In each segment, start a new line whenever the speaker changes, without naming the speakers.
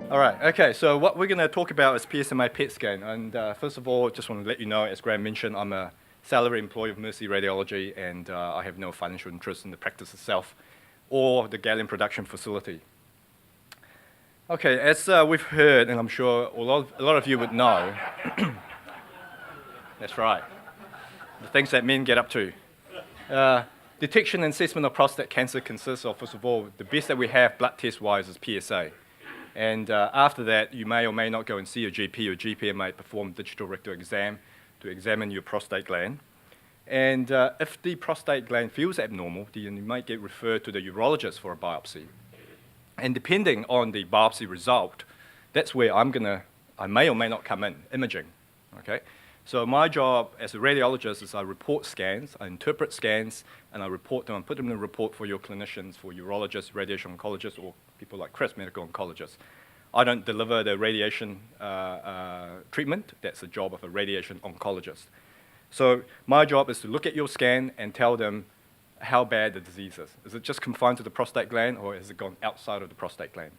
All right, okay, so what we're going to talk about is PSMA PET scan. And first of all, just want to let you know, as Graham mentioned, I'm a salary employee of Mercy Radiology, and I have no financial interest in the practice itself or the gallium production facility. Okay, as we've heard, and I'm sure a lot of you would know, that's right, the things that men get up to. Detection and assessment of prostate cancer consists of, first of all, the best that we have blood test-wise is PSA. And after that, you may or may not go and see your GP. Your GP may perform digital rectal exam to examine your prostate gland. And if the prostate gland feels abnormal, then you might get referred to the urologist for a biopsy. And depending on the biopsy result, that's where I may or may not come in, imaging, okay? So my job as a radiologist is I report scans, I interpret scans, and I report them and put them in a report for your clinicians, for urologists, radiation oncologists, or people like Chris, medical oncologists. I don't deliver the radiation treatment. That's the job of a radiation oncologist. So my job is to look at your scan and tell them how bad the disease is. Is it just confined to the prostate gland, or has it gone outside of the prostate gland?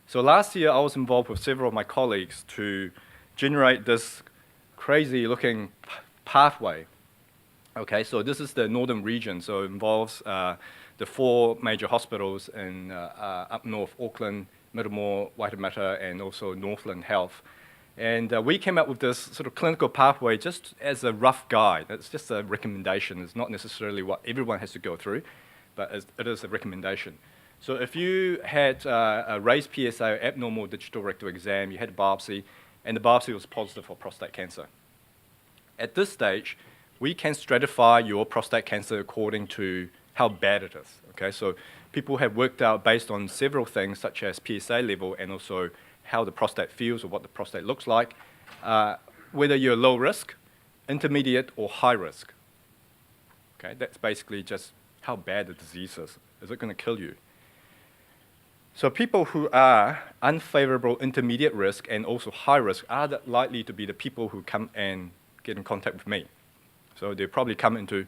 So last year, I was involved with several of my colleagues to generate this crazy-looking pathway. Okay, so this is the northern region, so it involves the 4 major hospitals in up north, Auckland, Middlemore, Waitemata, and also Northland Health. And we came up with this sort of clinical pathway just as a rough guide. It's just a recommendation. It's not necessarily what everyone has to go through, but it is a recommendation. So if you had a raised PSA, abnormal digital rectal exam, you had a biopsy, and the biopsy was positive for prostate cancer. At this stage, we can stratify your prostate cancer according to how bad it is. Okay, so people have worked out based on several things such as PSA level and also how the prostate feels or what the prostate looks like, whether you're low risk, intermediate, or high risk. Okay, that's basically just how bad the disease is. Is it going to kill you? So people who are unfavorable intermediate risk and also high risk are likely to be the people who come and get in contact with me. So they probably come into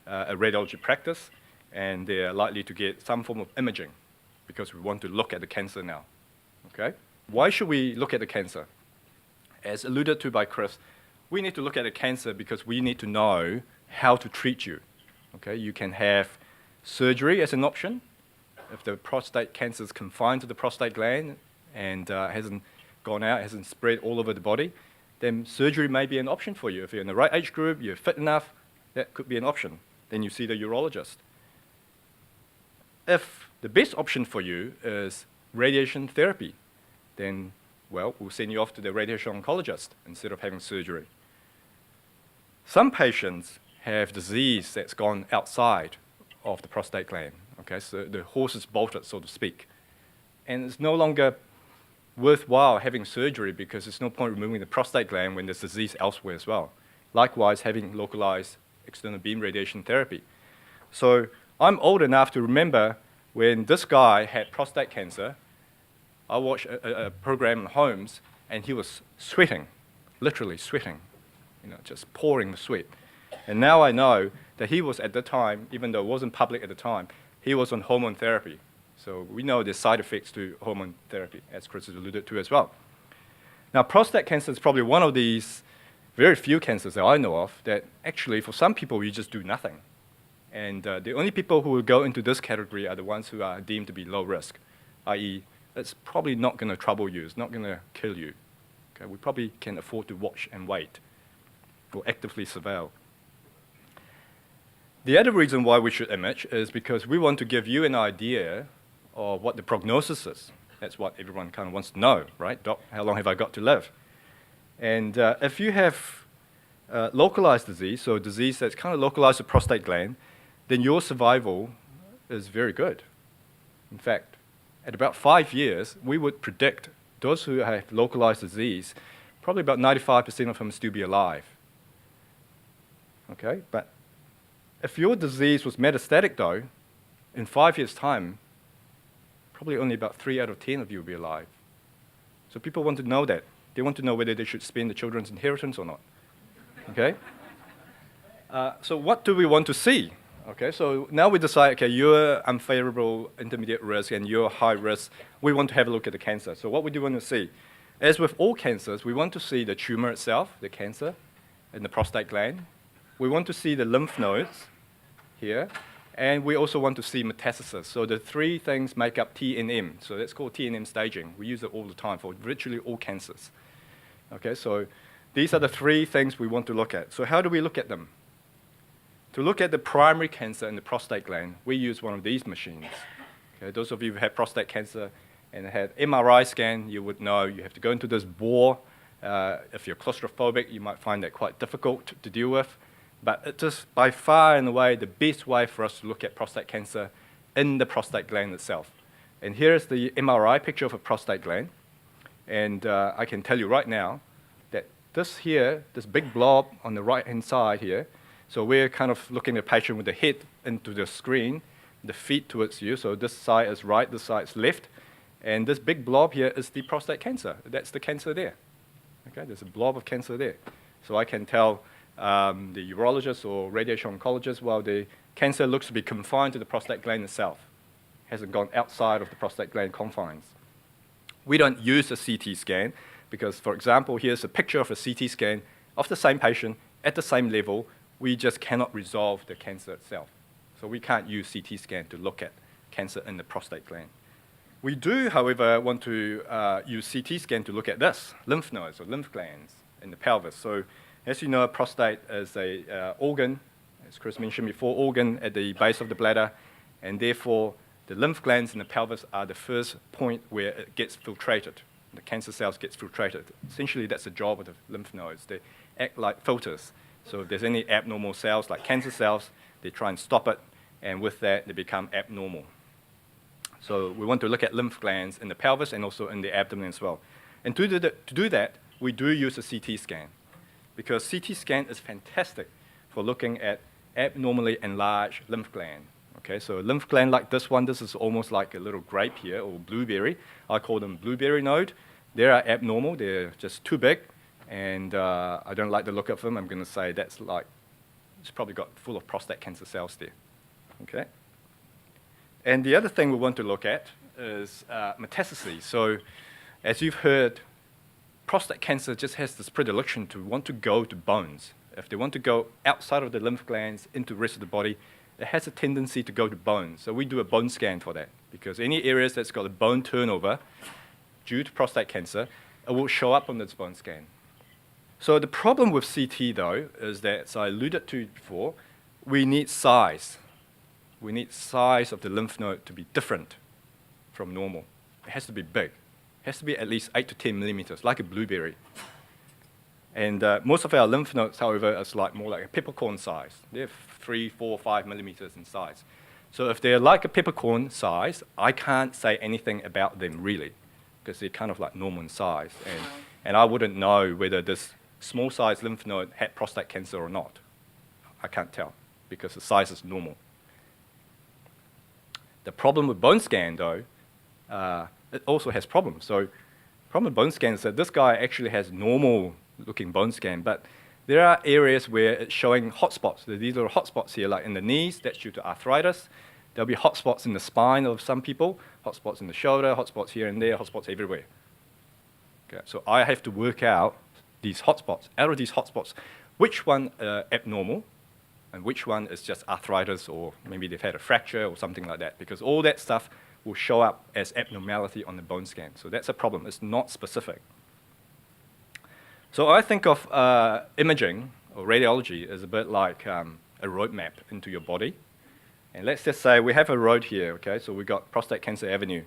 a radiology practice, and they're likely to get some form of imaging because we want to look at the cancer now. Okay? Why should we look at the cancer? As alluded to by Chris, we need to look at the cancer because we need to know how to treat you. Okay? You can have surgery as an option. If the prostate cancer is confined to the prostate gland and hasn't gone out, hasn't spread all over the body, then surgery may be an option for you. If you're in the right age group, you're fit enough, that could be an option. Then you see the urologist. If the best option for you is radiation therapy, then, well, we'll send you off to the radiation oncologist instead of having surgery. Some patients have disease that's gone outside of the prostate gland. Okay, so the horse is bolted, so to speak. And it's no longer worthwhile having surgery because there's no point removing the prostate gland when there's disease elsewhere as well. Likewise, having localized external beam radiation therapy. So I'm old enough to remember when this guy had prostate cancer. I watched a program in Holmes, and he was sweating, literally sweating, just pouring the sweat. And now I know that he was at the time, even though it wasn't public at the time, he was on hormone therapy. So we know there's side effects to hormone therapy, as Chris has alluded to as well. Now, prostate cancer is probably one of these very few cancers that I know of that actually, for some people, you just do nothing. And the only people who will go into this category are the ones who are deemed to be low risk, i.e., it's probably not going to trouble you, it's not going to kill you. Okay? We probably can afford to watch and wait or actively surveil. The other reason why we should image is because we want to give you an idea of what the prognosis is. That's what everyone kind of wants to know, right? Doc, how long have I got to live? And if you have localized disease, so disease that's kind of localized to prostate gland, then your survival is very good. In fact, at about 5 years, we would predict those who have localized disease, probably about 95% of them still be alive. Okay, but if your disease was metastatic, though, in 5 years' time, probably only about 3 out of 10 of you will be alive. So people want to know that. They want to know whether they should spend the children's inheritance or not. Okay? So what do we want to see? Okay, so now we decide, okay, you're unfavorable, intermediate risk, and you're high risk. We want to have a look at the cancer. So what we do want to see, as with all cancers, we want to see the tumor itself, the cancer, in the prostate gland. We want to see the lymph nodes here, and we also want to see metastasis. So the three things make up TNM. So that's called TNM staging. We use it all the time for virtually all cancers. Okay, so these are the three things we want to look at. So how do we look at them? To look at the primary cancer in the prostate gland, we use one of these machines. Okay, those of you who have prostate cancer and had MRI scan, you would know you have to go into this bore. If you're claustrophobic, you might find that quite difficult to deal with. But it is by far and away the best way for us to look at prostate cancer in the prostate gland itself. And here is the MRI picture of a prostate gland. And I can tell you right now that this here, this big blob on the right-hand side here, so we're kind of looking at the patient with the head into the screen, the feet towards you. So this side is right, this side is left. And this big blob here is the prostate cancer. That's the cancer there. Okay, there's a blob of cancer there. So I can tell the urologist or radiation oncologist, well, the cancer looks to be confined to the prostate gland itself. It hasn't gone outside of the prostate gland confines. We don't use a CT scan because, for example, here's a picture of a CT scan of the same patient at the same level. We just cannot resolve the cancer itself. So we can't use CT scan to look at cancer in the prostate gland. We do, however, want to use CT scan to look at this, lymph nodes or lymph glands in the pelvis. So as you know, prostate is a organ, as Chris mentioned before, organ at the base of the bladder, and therefore the lymph glands in the pelvis are the first point where it gets filtrated. The cancer cells get filtrated. Essentially, that's the job of the lymph nodes. They act like filters. So if there's any abnormal cells, like cancer cells, they try and stop it, and with that, they become abnormal. So we want to look at lymph glands in the pelvis and also in the abdomen as well. And to do that, we do use a CT scan, because CT scan is fantastic for looking at abnormally enlarged lymph gland. Okay, so a lymph gland like this one, this is almost like a little grape here, or blueberry. I call them blueberry node. They are abnormal. They're just too big. And I don't like the look of them. I'm going to say that's like, it's probably got full of prostate cancer cells there. Okay? And the other thing we want to look at is metastases. So as you've heard, prostate cancer just has this predilection to want to go to bones. If they want to go outside of the lymph glands into the rest of the body, it has a tendency to go to bones. So we do a bone scan for that, because any areas that's got a bone turnover due to prostate cancer, it will show up on this bone scan. So the problem with CT, though, is that, as I alluded to before, we need size. We need size of the lymph node to be different from normal. It has to be big. It has to be at least 8 to 10 millimeters, like a blueberry. And most of our lymph nodes, however, is more like a peppercorn size. They're 3, 4, 5 millimeters in size. So if they're like a peppercorn size, I can't say anything about them, really, because they're kind of like normal in size. And I wouldn't know whether this small-sized lymph node had prostate cancer or not. I can't tell, because the size is normal. The problem with bone scan, though, it also has problems. So the problem with bone scan is that this guy actually has normal-looking bone scan, but there are areas where it's showing hotspots. There are these little hotspots here, like in the knees. That's due to arthritis. There'll be hotspots in the spine of some people, hotspots in the shoulder, hotspots here and there, hotspots everywhere. Okay, so I have to work out these hotspots. Out of these hotspots, which one are abnormal and which one is just arthritis, or maybe they've had a fracture or something like that, because all that stuff will show up as abnormality on the bone scan. So that's a problem. It's not specific. So I think of imaging or radiology as a bit like a road map into your body. And let's just say we have a road here, okay? So we've got Prostate Cancer Avenue.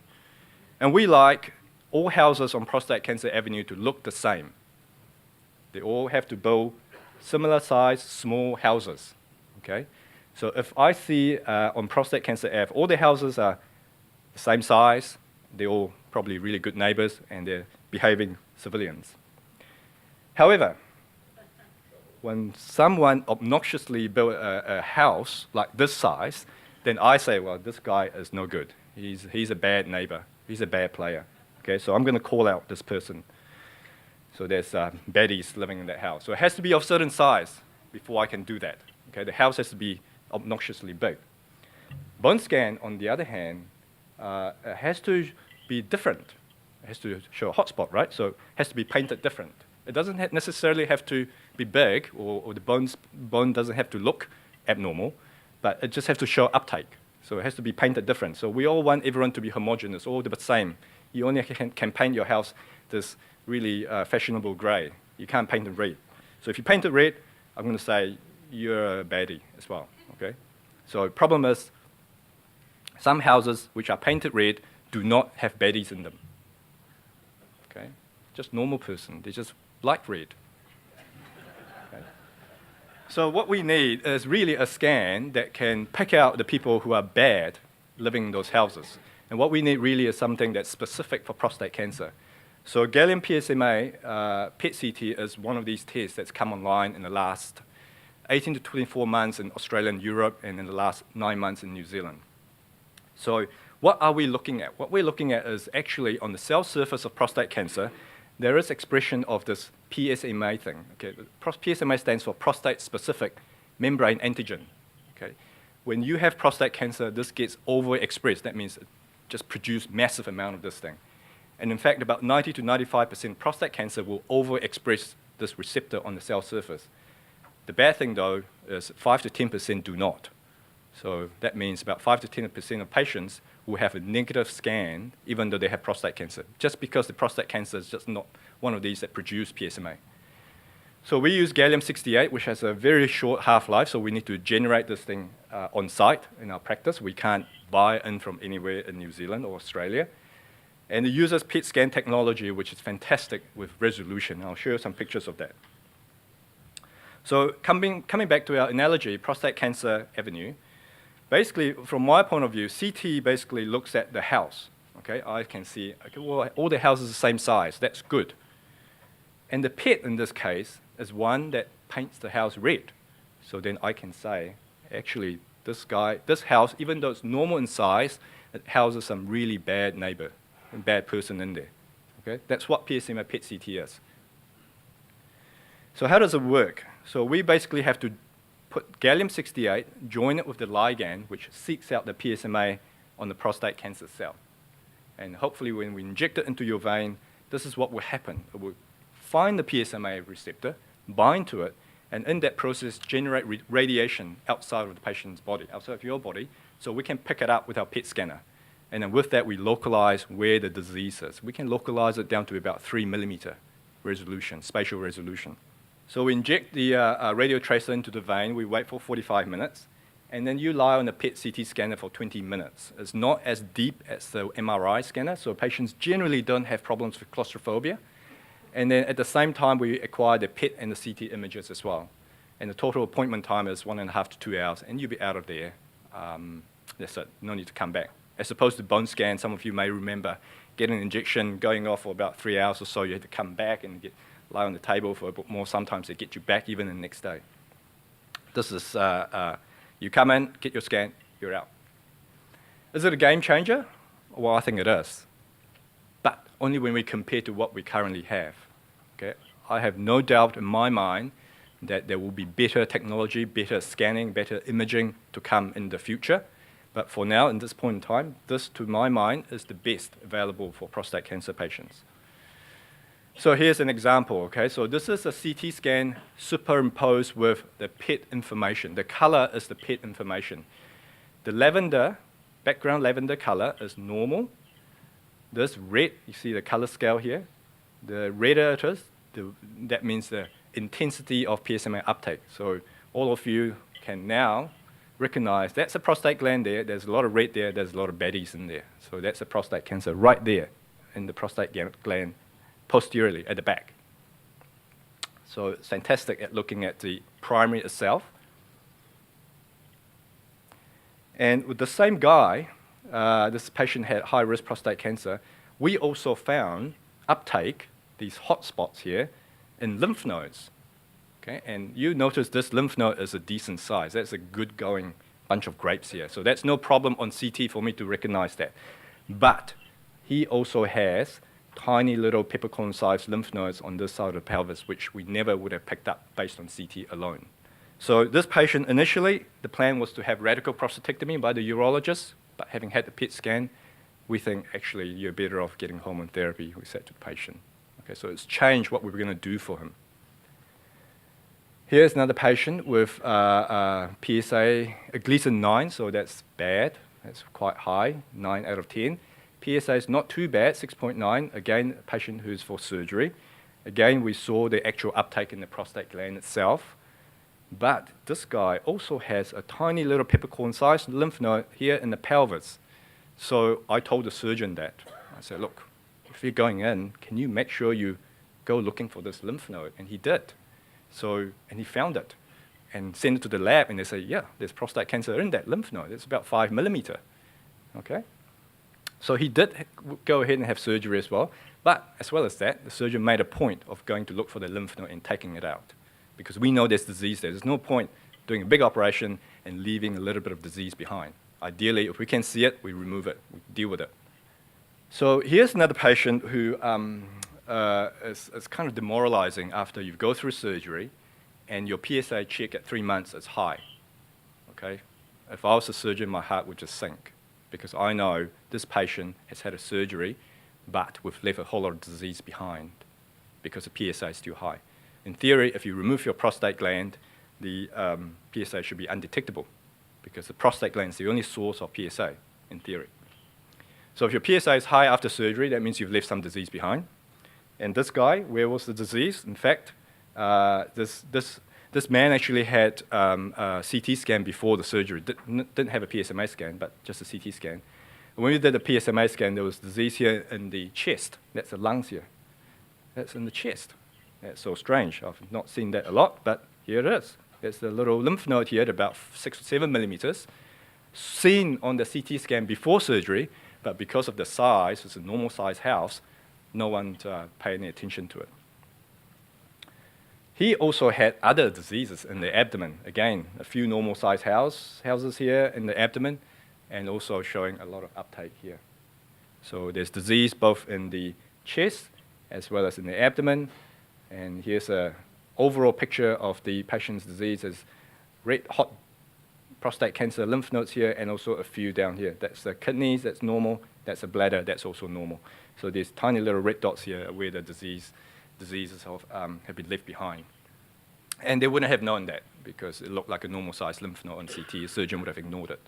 And we like all houses on Prostate Cancer Avenue to look the same. They all have to build similar size, small houses, okay? So if I see on Prostate Cancer Ave, all the houses are the same size, they're all probably really good neighbors, and they're behaving civilians. However, when someone obnoxiously built a house like this size, then I say, well, this guy is no good. He's a bad neighbor. He's a bad player. Okay, so I'm going to call out this person. So there's baddies living in that house. So it has to be of certain size before I can do that. Okay, the house has to be obnoxiously big. Bone scan, on the other hand, has to be different. It has to show a hotspot, right? So it has to be painted different. It doesn't necessarily have to be big, or the bone doesn't have to look abnormal, but it just has to show uptake. So it has to be painted different. So we all want everyone to be homogeneous, all the same. You only can paint your house this really fashionable gray. You can't paint it red. So if you paint it red, I'm going to say you're a baddie as well, okay? So the problem is some houses which are painted red do not have baddies in them, okay? Just normal person, they just like red. Okay. So what we need is really a scan that can pick out the people who are bad living in those houses. And what we need really is something that's specific for prostate cancer. So gallium PSMA PET-CT is one of these tests that's come online in the last 18 to 24 months in Australia and Europe, and in the last 9 months in New Zealand. So what are we looking at? What we're looking at is actually on the cell surface of prostate cancer, there is expression of this PSMA thing. Okay? PSMA stands for prostate-specific membrane antigen. Okay? When you have prostate cancer, this gets overexpressed. That means it just produces massive amount of this thing. And in fact, about 90 to 95% prostate cancer will overexpress this receptor on the cell surface. The bad thing, though, is 5 to 10% do not. So that means about 5 to 10% of patients will have a negative scan even though they have prostate cancer, just because the prostate cancer is just not one of these that produce PSMA. So we use gallium-68, which has a very short half-life, so we need to generate this thing on site in our practice. We can't buy in from anywhere in New Zealand or Australia. And it uses PET scan technology, which is fantastic with resolution. I'll show you some pictures of that. So coming back to our analogy, prostate cancer avenue, basically, from my point of view, CT basically looks at the house. Okay, I can see, okay, well, all the houses are the same size. That's good. And the PET, in this case, is one that paints the house red. So then I can say, actually, this house, even though it's normal in size, it houses some really bad neighbor and bad person in there. Okay, that's what PSMA PET-CT is. So how does it work? So we basically have to put gallium-68, join it with the ligand, which seeks out the PSMA on the prostate cancer cell. And hopefully when we inject it into your vein, this is what will happen. It will find the PSMA receptor, bind to it, and in that process generate radiation outside of the patient's body, outside of your body, so we can pick it up with our PET scanner. And then with that, we localize where the disease is. We can localize it down to about 3 millimeter resolution, spatial resolution. So we inject the radio tracer into the vein, we wait for 45 minutes, and then you lie on the PET-CT scanner for 20 minutes. It's not as deep as the MRI scanner, so patients generally don't have problems with claustrophobia. And then at the same time, we acquire the PET and the CT images as well. And the total appointment time is 1.5 to 2 hours, and you'll be out of there. That's it, no need to come back. As opposed to bone scan, some of you may remember getting an injection, going off for about 3 hours or so, you had to come back and lie on the table for a bit more. Sometimes they get you back even the next day. This is, you come in, get your scan, you're out. Is it a game changer? Well, I think it is. But only when we compare to what we currently have. Okay? I have no doubt in my mind that there will be better technology, better scanning, better imaging to come in the future. But for now, in this point in time, this, to my mind, is the best available for prostate cancer patients. So here's an example, okay? So this is a CT scan superimposed with the PET information. The color is the PET information. The lavender, background lavender color is normal. This red, you see the color scale here. The redder it is, that means the intensity of PSMA uptake. So all of you can now recognize that's a prostate gland there, there's a lot of red there, there's a lot of baddies in there. So that's a prostate cancer right there in the prostate gland posteriorly at the back. So it's fantastic at looking at the primary itself. And with the same guy, this patient had high-risk prostate cancer, we also found uptake, these hot spots here, in lymph nodes. Okay? And you notice this lymph node is a decent size. That's a good going bunch of grapes here. So that's no problem on CT for me to recognize that. But he also has tiny little peppercorn-sized lymph nodes on this side of the pelvis, which we never would have picked up based on CT alone. So this patient, initially, the plan was to have radical prostatectomy by the urologist, but having had the PET scan, we think actually you're better off getting hormone therapy, we said to the patient. Okay, so it's changed what we were going to do for him. Here's another patient with PSA, a Gleason 9, so that's bad. That's quite high, 9 out of 10. PSA is not too bad, 6.9. Again, a patient who's for surgery. Again, we saw the actual uptake in the prostate gland itself. But this guy also has a tiny little peppercorn-sized lymph node here in the pelvis. So I told the surgeon that. I said, look, if you're going in, can you make sure you go looking for this lymph node? And he did. So, and he found it and sent it to the lab, and they say, yeah, there's prostate cancer in that lymph node. It's about 5 millimeter. Okay? So he did go ahead and have surgery as well. But as well as that, the surgeon made a point of going to look for the lymph node and taking it out, because we know there's disease there. There's no point doing a big operation and leaving a little bit of disease behind. Ideally, if we can see it, we remove it, we deal with it. So here's another patient who is kind of demoralizing after you go through surgery and your PSA check at 3 months is high. Okay? If I was a surgeon, my heart would just sink, because I know this patient has had a surgery, but we've left a whole lot of disease behind because the PSA is too high. In theory, if you remove your prostate gland, the PSA should be undetectable, because the prostate gland is the only source of PSA, in theory. So if your PSA is high after surgery, that means you've left some disease behind. And this guy, where was the disease? In fact, this man actually had a CT scan before the surgery. Didn't have a PSMA scan, but just a CT scan. When we did the PSMA scan, there was disease here in the chest. That's the lungs here. That's in the chest. That's so strange. I've not seen that a lot, but here it is. There's a little lymph node here at about 6 or 7 millimeters, seen on the CT scan before surgery, but because of the size, it's a normal size house, no one paid any attention to it. He also had other diseases in the abdomen. Again, a few normal size houses here in the abdomen, and also showing a lot of uptake here. So there's disease both in the chest as well as in the abdomen. And here's an overall picture of the patient's disease. There's red hot prostate cancer lymph nodes here, and also a few down here. That's the kidneys, that's normal. That's the bladder, that's also normal. So there's tiny little red dots here where the diseases have been left behind. And they wouldn't have known that, because it looked like a normal-sized lymph node on CT. A surgeon would have ignored it.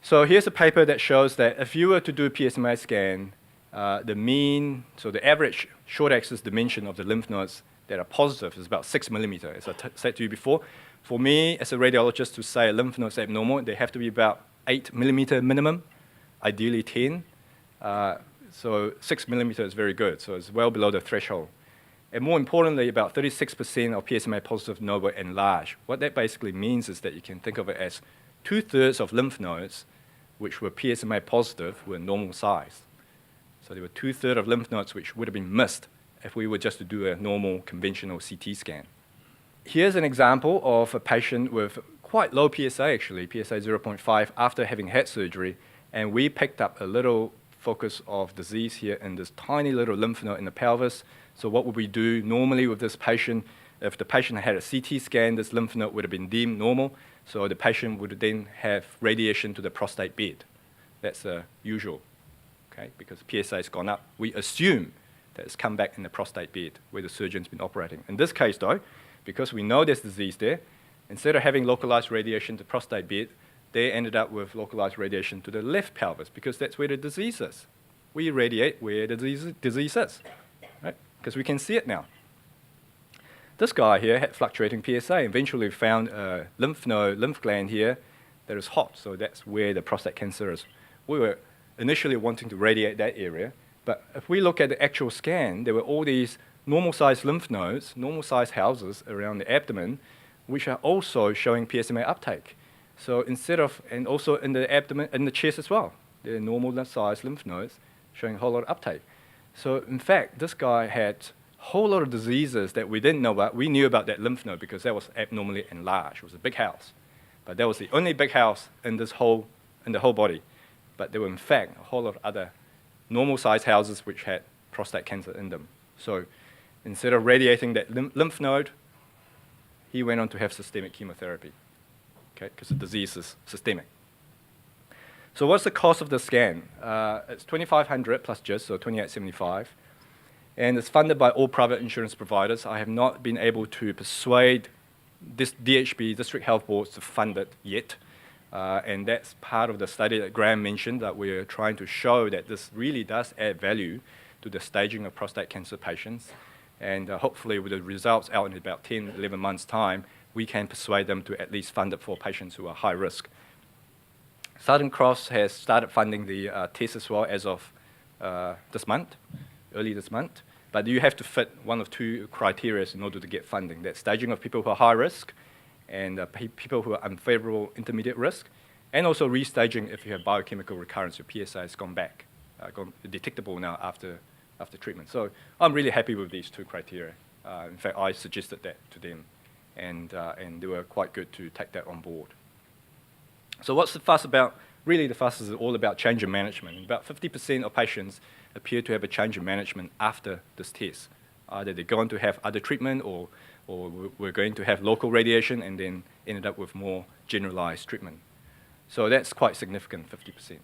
So here's a paper that shows that if you were to do a PSMA scan, the average short-axis dimension of the lymph nodes that are positive is about 6 millimeter, as I said to you before. For me, as a radiologist, to say a lymph node is abnormal, they have to be about 8 millimeter minimum, ideally 10. So 6 millimeter is very good, so it's well below the threshold. And more importantly, about 36% of PSMA positive nodes were enlarged. What that basically means is that you can think of it as 2/3 of lymph nodes which were PSMA positive were normal size. So there were 2/3 of lymph nodes which would have been missed if we were just to do a normal conventional CT scan. Here's an example of a patient with quite low PSA actually, PSA 0.5 after having had surgery, and we picked up a little focus of disease here in this tiny little lymph node in the pelvis. So what would we do normally with this patient? If the patient had a CT scan, this lymph node would have been deemed normal, so the patient would then have radiation to the prostate bed. That's usual, okay? Because PSA has gone up. We assume that it's come back in the prostate bed where the surgeon's been operating. In this case though, because we know there's disease there, instead of having localized radiation to the prostate bed, they ended up with localized radiation to the left pelvis, because that's where the disease is. We radiate where the disease is, right? Because we can see it now. This guy here had fluctuating PSA. Eventually we found a lymph gland here that is hot, so that's where the prostate cancer is. We were initially wanting to radiate that area, but if we look at the actual scan, there were all these normal-sized lymph nodes, normal-sized houses around the abdomen, which are also showing PSMA uptake. So instead of, and also in the abdomen, in the chest as well, there are normal-sized lymph nodes showing a whole lot of uptake. So in fact, this guy had a whole lot of diseases that we didn't know about. We knew about that lymph node because that was abnormally enlarged. It was a big house. But that was the only big house in the whole body. But there were, in fact, a whole lot of other normal-sized houses which had prostate cancer in them. So instead of radiating that lymph node, he went on to have systemic chemotherapy, okay, because the disease is systemic. So what's the cost of the scan? It's $2,500 plus GIS, so $2,875. And it's funded by all private insurance providers. I have not been able to persuade this DHB, District Health Boards, to fund it yet. And that's part of the study that Graham mentioned, that we're trying to show that this really does add value to the staging of prostate cancer patients. And hopefully with the results out in about 10, 11 months' time, we can persuade them to at least fund it for patients who are high risk. Southern Cross has started funding the test as well as of this month, early this month. But you have to fit one of two criteria in order to get funding. That's staging of people who are high risk and people who are unfavorable intermediate risk, and also restaging if you have biochemical recurrence, your PSA has gone back, gone detectable now after treatment. So I'm really happy with these two criteria. In fact, I suggested that to them, and they were quite good to take that on board. So what's the fuss about? Really, the fuss is all about change in management. About 50% of patients appear to have a change in management after this test. Either they're going to have other treatment, or we're going to have local radiation and then ended up with more generalized treatment. So that's quite significant, 50%.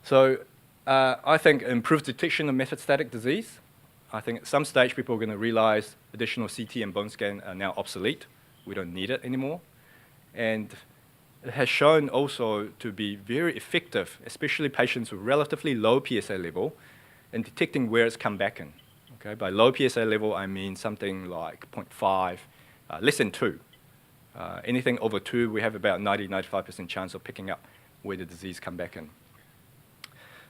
So I think improved detection of metastatic disease. I think at some stage people are going to realize additional CT and bone scan are now obsolete. We don't need it anymore. And it has shown also to be very effective, especially patients with relatively low PSA level, in detecting where it's come back in. Okay? By low PSA level, I mean something like 0.5, less than 2. Anything over 2, we have about 90–95% chance of picking up where the disease come back in.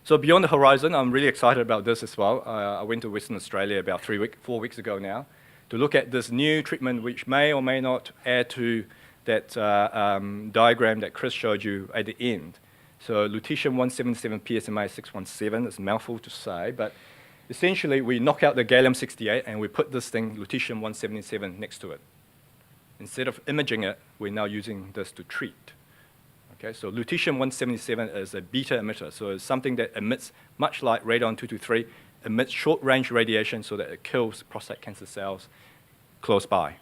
So beyond the horizon, I'm really excited about this as well. I went to Western Australia about 4 weeks ago now to look at this new treatment which may or may not add to that diagram that Chris showed you at the end. So lutetium-177 PSMA 617, it's a mouthful to say, but essentially we knock out the gallium-68 and we put this thing, lutetium-177, next to it. Instead of imaging it, we're now using this to treat. Okay, so lutetium-177 is a beta emitter, so it's something that emits, much like radon-223, emits short-range radiation so that it kills prostate cancer cells close by.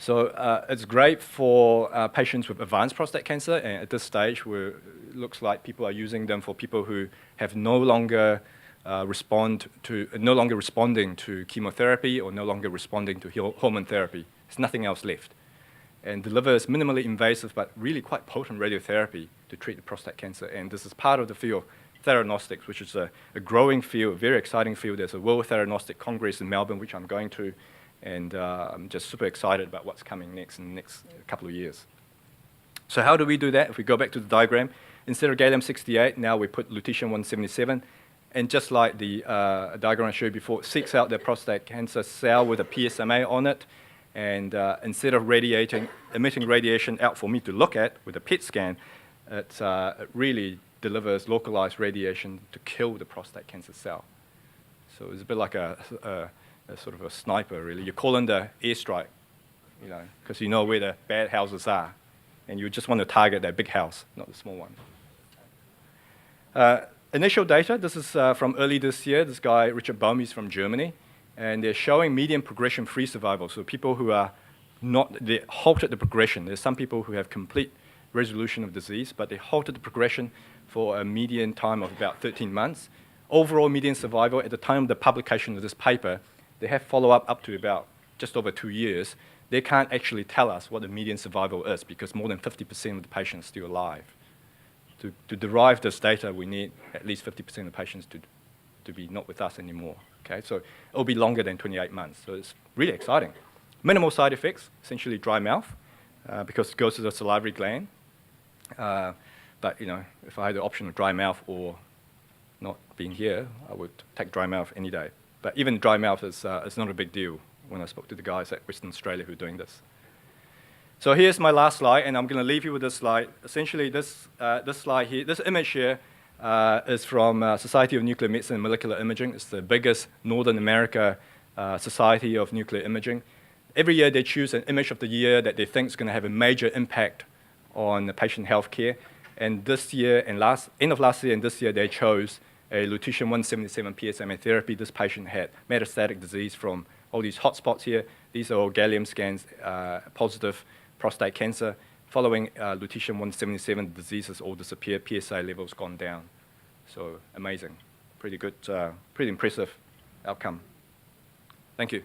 So it's great for patients with advanced prostate cancer, and at this stage, it looks like people are using them for people who have no longer responding to chemotherapy or no longer responding to hormone therapy. There's nothing else left, and delivers minimally invasive but really quite potent radiotherapy to treat the prostate cancer. And this is part of the field of theranostics, which is a growing field, a very exciting field. There's a World Theranostic Congress in Melbourne, which I'm going to. And I'm just super excited about what's coming next in the next couple of years. So how do we do that? If we go back to the diagram, instead of gallium-68, now we put lutetium-177. And just like the diagram I showed you before, it seeks out the prostate cancer cell with a PSMA on it. And instead of emitting radiation out for me to look at with a PET scan, it really delivers localized radiation to kill the prostate cancer cell. So it's a bit like a sort of a sniper, really. You call in the airstrike, because you know where the bad houses are, and you just want to target that big house, not the small one. Initial data, this is from early this year. This guy, Richard Baum, is from Germany, and they're showing median progression-free survival. So people who are they halted the progression. There's some people who have complete resolution of disease, but they halted the progression for a median time of about 13 months. Overall median survival at the time of the publication of this paper, they have follow-up up to about just over 2 years. They can't actually tell us what the median survival is because more than 50% of the patients are still alive. To derive this data, we need at least 50% of the patients to be not with us anymore. Okay, so it'll be longer than 28 months. So it's really exciting. Minimal side effects, essentially dry mouth, because it goes to the salivary gland. But if I had the option of dry mouth or not being here, I would take dry mouth any day. But even dry mouth is not a big deal when I spoke to the guys at Western Australia who are doing this. So here's my last slide, and I'm going to leave you with this slide. Essentially, this slide here, this image here is from Society of Nuclear Medicine and Molecular Imaging. It's the biggest Northern America society of nuclear imaging. Every year they choose an image of the year that they think is going to have a major impact on the patient health care. And this year, and end of last year and this year, they chose a lutetium-177 PSMA therapy. This patient had metastatic disease from all these hotspots here. These are all gallium scans, positive prostate cancer. Following lutetium-177, the disease has all disappeared, PSA levels gone down. So amazing, pretty good, pretty impressive outcome. Thank you.